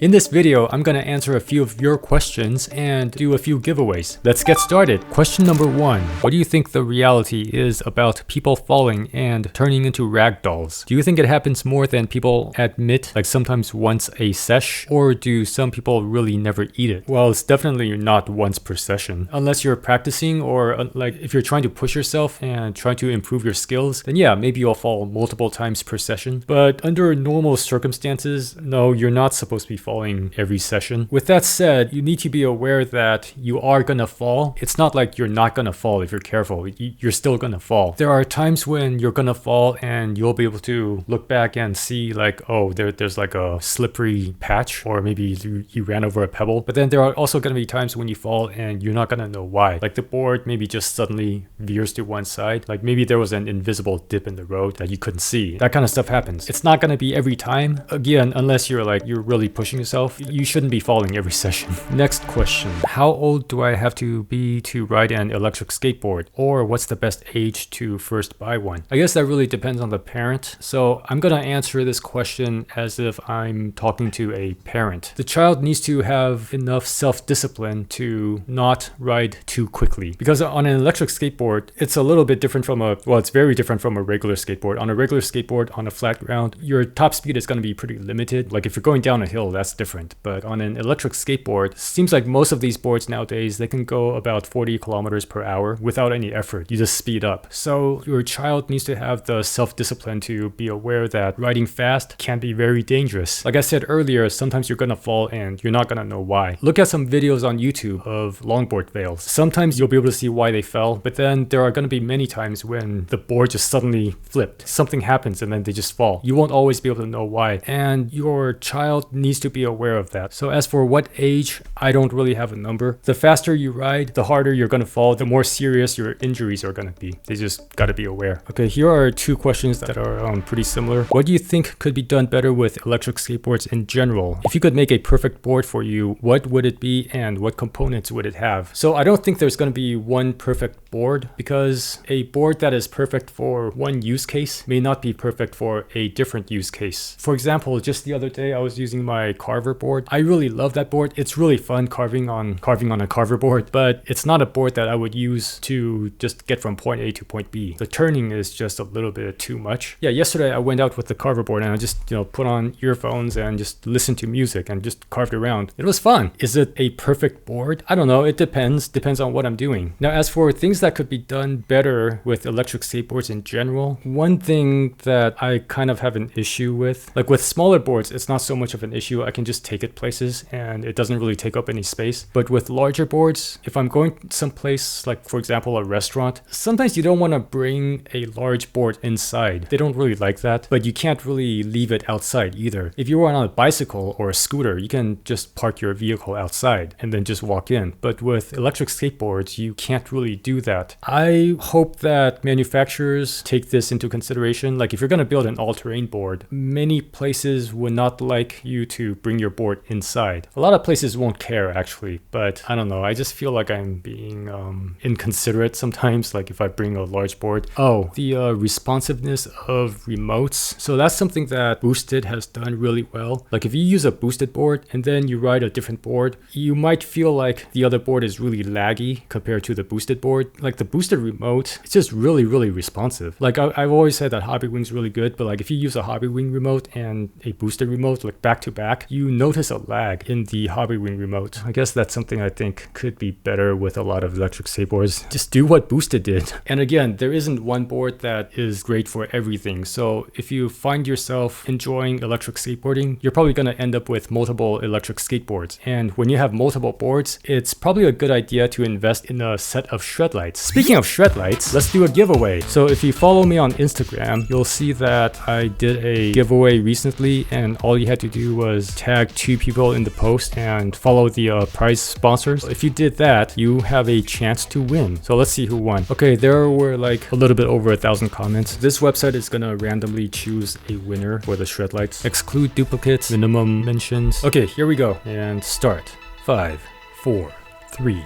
In this video, I'm gonna answer a few of your questions and do a few giveaways. Let's get started. Question number 1. What do you think the reality is about people falling and turning into rag dolls? Do you think it happens more than people admit, like sometimes once a sesh? Or do some people really never eat it? Well, it's definitely not once per session. Unless you're practicing or like if you're trying to push yourself and trying to improve your skills, then yeah, maybe you'll fall multiple times per session. But under normal circumstances, no, you're not supposed to be falling every session. With that said, you need to be aware that you are gonna fall. It's not like you're not gonna fall if you're careful. You're still gonna fall. There are times when you're gonna fall and you'll be able to look back and see like, oh, there's like a slippery patch, or maybe you ran over a pebble. But then there are also gonna be times when you fall and you're not gonna know why. Like the board maybe just suddenly veers to one side. Like maybe there was an invisible dip in the road that you couldn't see. That kind of stuff happens. It's not gonna be every time. Again, unless you're really pushing yourself, you shouldn't be falling every session. Next question. How old do I have to be to ride an electric skateboard? Or what's the best age to first buy one? I guess that really depends on the parent. So I'm gonna answer this question as if I'm talking to a parent. The child needs to have enough self-discipline to not ride too quickly. Because on an electric skateboard, it's a little bit different from it's very different from a regular skateboard. On a regular skateboard, on a flat ground, your top speed is gonna be pretty limited. Like if you're going down a hill, that's different. But on an electric skateboard, seems like most of these boards nowadays, they can go about 40 kilometers per hour without any effort. You just speed up. So your child needs to have the self-discipline to be aware that riding fast can be very dangerous. Like I said earlier, sometimes you're gonna fall and you're not gonna know why. Look at some videos on YouTube of longboard fails. Sometimes you'll be able to see why they fell, but then there are gonna be many times when the board just suddenly flipped. Something happens and then they just fall. You won't always be able to know why. And your child needs to be aware of that. So as for what age, I don't really have a number. The faster you ride, the harder you're gonna fall, the more serious your injuries are gonna be. They just gotta be aware. Okay, here are two questions that are pretty similar. What do you think could be done better with electric skateboards in general? If you could make a perfect board for you, what would it be and what components would it have? So I don't think there's gonna be one perfect board, because a board that is perfect for one use case may not be perfect for a different use case. For example, just the other day I was using my carver board. I really love that board. It's really fun carving on a carver board, but it's not a board that I would use to just get from point A to point B. The turning is just a little bit too much. Yeah, yesterday I went out with the carver board and I just, put on earphones and just listened to music and just carved around. It was fun. Is it a perfect board? I don't know. It depends on what I'm doing. Now, as for things that could be done better with electric skateboards in general, one thing that I kind of have an issue with, like with smaller boards, it's not so much of an issue. I can just take it places and it doesn't really take up any space. But with larger boards, if I'm going someplace, like for example, a restaurant, sometimes you don't want to bring a large board inside. They don't really like that, but you can't really leave it outside either. If you were on a bicycle or a scooter, you can just park your vehicle outside and then just walk in. But with electric skateboards, you can't really do that. I hope that manufacturers take this into consideration. Like if you're going to build an all-terrain board, many places would not like you to bring your board inside. A lot of places won't care actually, but I don't know. I just feel like I'm being inconsiderate sometimes, like if I bring a large board. Oh, the responsiveness of remotes. So that's something that Boosted has done really well. Like if you use a Boosted board and then you ride a different board, you might feel like the other board is really laggy compared to the Boosted board. Like the Boosted remote, it's just really, really responsive. Like I've always said that Hobbywing's really good, but like if you use a Hobbywing remote and a Boosted remote, like back to back, you notice a lag in the Hobbywing remote. I guess that's something I think could be better with a lot of electric skateboards. Just do what Boosted did. And again, there isn't one board that is great for everything. So if you find yourself enjoying electric skateboarding, you're probably going to end up with multiple electric skateboards. And when you have multiple boards, it's probably a good idea to invest in a set of ShredLights. Speaking of ShredLights, let's do a giveaway. So if you follow me on Instagram, you'll see that I did a giveaway recently, and all you had to do was tag 2 people in the post and follow the prize sponsors. If you did that, you have a chance to win. So let's see who won. Okay, there were like a little bit over 1,000 comments. This website is gonna randomly choose a winner for the ShredLights. Exclude duplicates, minimum mentions. Okay, here we go. And start. 5, 4, 3,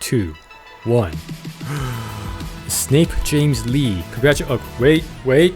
2, 1. Snape James Lee. Wait.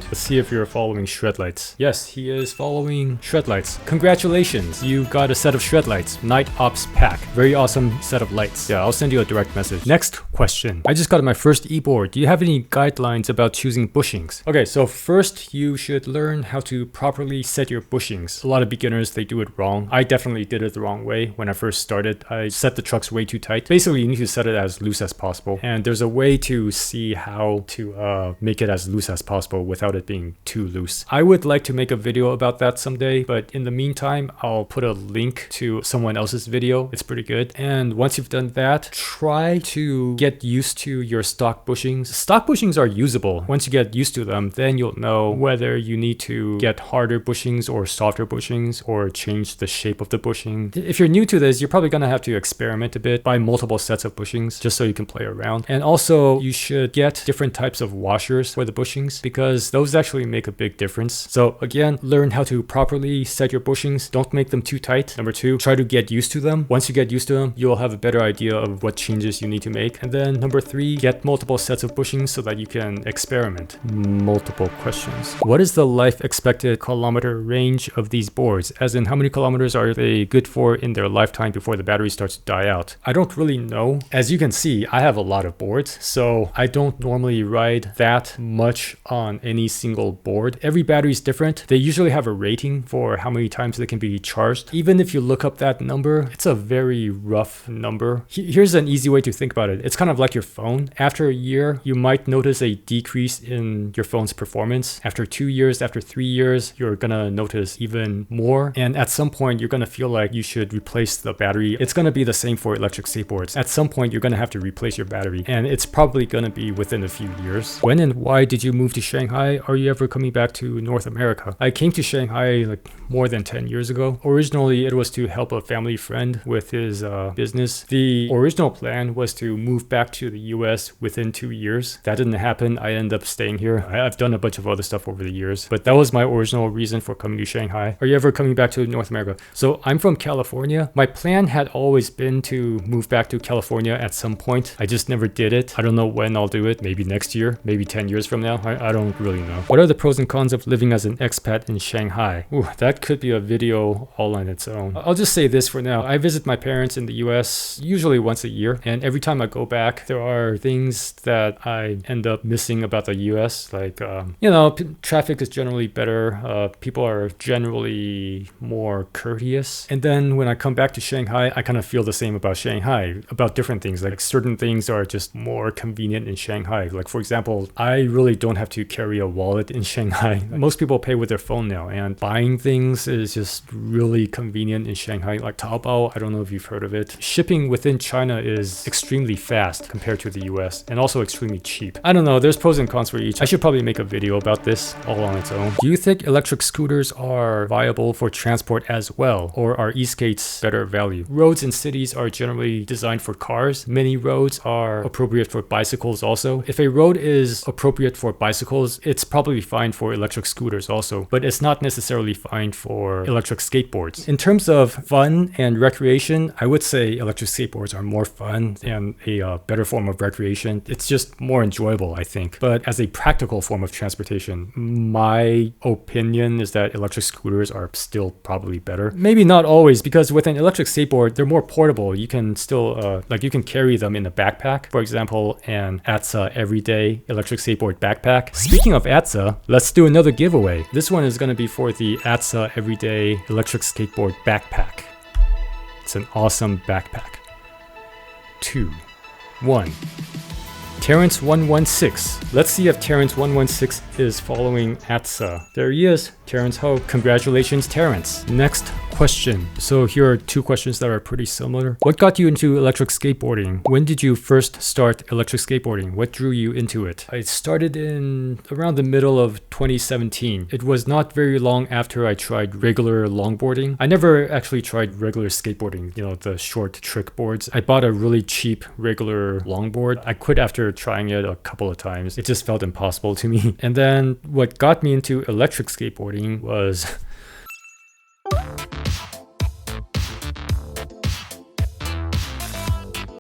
Let's see if you're following ShredLights. Yes, he is following ShredLights. Congratulations, you got a set of ShredLights. Night Ops Pack. Very awesome set of lights. Yeah, I'll send you a direct message. Next question. I just got my first e-board. Do you have any guidelines about choosing bushings? Okay, so first you should learn how to properly set your bushings. A lot of beginners, they do it wrong. I definitely did it the wrong way when I first started. I set the trucks way too tight. Basically, you need to set it as loose as possible. And there's a way to see how to make it as loose as possible without it being too loose. I would like to make a video about that someday, but in the meantime, I'll put a link to someone else's video. It's pretty good. And once you've done that, try to get used to your stock bushings. Stock bushings are usable. Once you get used to them, then you'll know whether you need to get harder bushings or softer bushings or change the shape of the bushing. If you're new to this, you're probably gonna have to experiment a bit, buy multiple sets of bushings just so you can play around. And also you should get different types of washers for the bushings because those actually make a big difference. So again, learn how to properly set your bushings. Don't make them too tight. Number two, try to get used to them. Once you get used to them, you'll have a better idea of what changes you need to make. And then number three, get multiple sets of bushings so that you can experiment. Multiple questions. What is the life expected kilometer range of these boards? As in, how many kilometers are they good for in their lifetime before the battery starts to die out? I don't really know. As you can see, I have a lot of boards, so I don't normally ride that much on any single board. Every battery is different. They usually have a rating for how many times they can be charged. Even if you look up that number, it's a very rough number. Here's an easy way to think about it. It's kind of like your phone. After a year, you might notice a decrease in your phone's performance. After 2 years, after 3 years, you're gonna notice even more. And at some point, you're gonna feel like you should replace the battery. It's gonna be the same for electric skateboards. At some point, you're gonna have to replace your battery, and it's probably gonna be within a few years. When and why did you move to Shanghai? Are you ever coming back to North America? I came to Shanghai like more than 10 years ago. Originally, it was to help a family friend with his business. The original plan was to move back to the US within 2 years. That didn't happen. I ended up staying here. I've done a bunch of other stuff over the years, but that was my original reason for coming to Shanghai. Are you ever coming back to North America? So I'm from California. My plan had always been to move back to California at some point. I just never did it. I don't know when I'll do it. Maybe next year, maybe 10 years from now. I don't really know. What are the pros and cons of living as an expat in Shanghai? Ooh, that could be a video all on its own. I'll just say this for now. I visit my parents in the US usually once a year, and every time I go back, there are things that I end up missing about the US. Like, traffic is generally better. People are generally more courteous. And then when I come back to Shanghai, I kind of feel the same about Shanghai, about different things. Like certain things are just more convenient in Shanghai. Like for example, I really don't have to carry a wallet in Shanghai. Most people pay with their phone now, and buying things is just really convenient in Shanghai. Like Taobao, I don't know if you've heard of it. Shipping within China is extremely fast compared to the US, and also extremely cheap. I don't know, there's pros and cons for each. I should probably make a video about this all on its own. Do you think electric scooters are viable for transport as well, or are e-skates better value? Roads in cities are generally designed for cars. Many roads are appropriate for bicycles also. If a road is appropriate for bicycles, it's probably fine for electric scooters also, but it's not necessarily fine for electric skateboards. In terms of fun and recreation, I would say electric skateboards are more fun and a better form of recreation. It's just more enjoyable, I think. But as a practical form of transportation, my opinion is that electric scooters are still probably better. Maybe not always, because with an electric skateboard, they're more portable. You can still, you can carry them in a backpack. For example, an ATSA everyday electric skateboard backpack. Speaking of ATSA, let's do another giveaway. This one is going to be for the ATSA everyday electric skateboard backpack. It's an awesome backpack. 2, 1. Terrence116. Let's see if Terrence116 is following ATSA. There he is. Terrence Ho. Congratulations, Terrence. Next question. So here are two questions that are pretty similar. What got you into electric skateboarding? When did you first start electric skateboarding? What drew you into it? I started in around the middle of 2017. It was not very long after I tried regular longboarding. I never actually tried regular skateboarding, the short trick boards. I bought a really cheap regular longboard. I quit after trying it a couple of times. It just felt impossible to me. And then what got me into electric skateboarding was